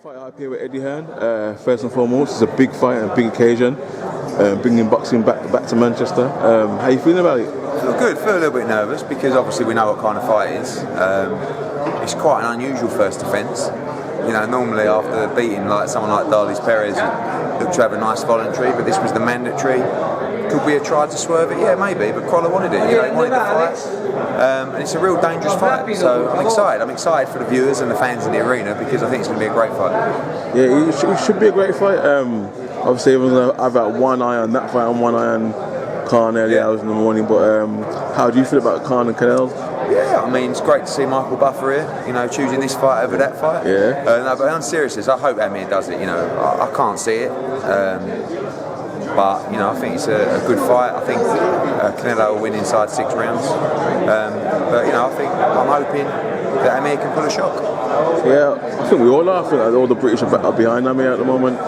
FightHype here with Eddie Hearn. First and foremost, it's a big fight and a big occasion. Bringing boxing back to Manchester. How you feeling about it? Feel good. Feel a little bit nervous because obviously we know what kind of fight it is. It's quite an unusual first defence. You know, normally after beating like someone like Degale Perez, you look to have a nice voluntary, but this was the mandatory. Could we have tried to swerve it? Yeah, maybe, but Crawler wanted it. You know, he wanted the fight. And it's a real dangerous fight. So I'm excited. I'm excited for the viewers and the fans in the arena because I think it's going to be a great fight. Yeah, it should be a great fight. Obviously, everyone's I've had one eye on that fight and one eye on Khan early hours in the morning. But how do you feel about Khan and Canelo? Yeah, I mean, it's great to see Michael Buffer here, you know, choosing this fight over that fight. Yeah. No, but on seriousness, I hope Amir does it, you know. I can't see it. But, you know, I think it's a good fight. I think Canelo will win inside 6 rounds. But, you know, I'm hoping that Amir can pull a shock. Yeah, I think we all are. I think all the British are behind Amir at the moment.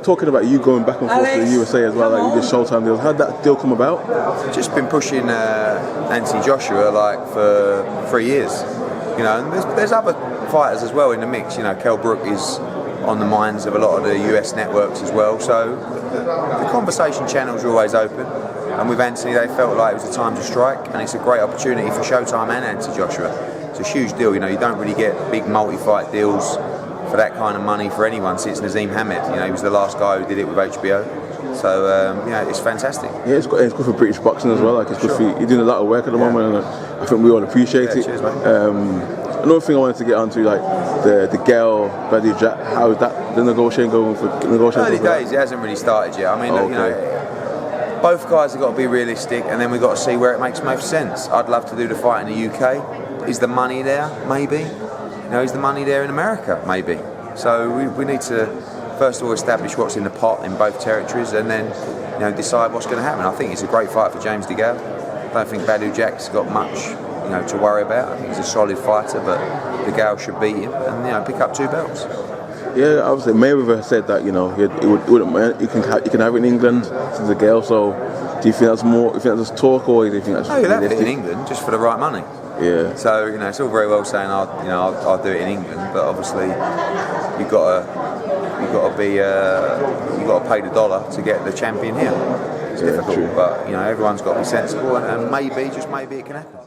Talking about you going back and forth to the USA as well, like you did Showtime deals. How did that deal come about? Just been pushing Anthony Joshua like for 3 years. You know, and there's other fighters as well in the mix. You know, Kell Brook is on the minds of a lot of the US networks as well. So the conversation channels are always open. And with Anthony, they felt like it was the time to strike, and it's a great opportunity for Showtime and Anthony Joshua. It's a huge deal. You know, you don't really get big multi-fight deals for that kind of money for anyone since Nazim Hamed. You know, he was the last guy who did it with HBO. So yeah, it's fantastic. Yeah, it's good for British boxing as well. Like it's good for you. You're doing a lot of work at the moment, and I think we all appreciate it. Cheers, mate. Another thing I wanted to get onto, like the Degale, Badou, how is that the negotiation going for negotiating? Early days, it hasn't really started yet. I mean, you know, both guys have got to be realistic, and then we've got to see where it makes most sense. I'd love to do the fight in the UK. Is the money there? Maybe. You know, is the money there in America? Maybe. So we need to first of all establish what's in the pot in both territories, and then you know decide what's going to happen. I think it's a great fight for James Degale. I don't think Badou Jack's got much to worry about. I think he's a solid fighter, but Degale should beat him and pick up 2 belts. Yeah, obviously Mayweather said that he can have it in England to Degale. So do you think that's more? Do you think that's talk, or do you think that's? No, you'll have it in England just for the right money. Yeah. So it's all very well saying I'll do it in England, but obviously you've got to pay the dollar to get the champion here. It's difficult, but everyone's got to be sensible, and maybe, just maybe, it can happen.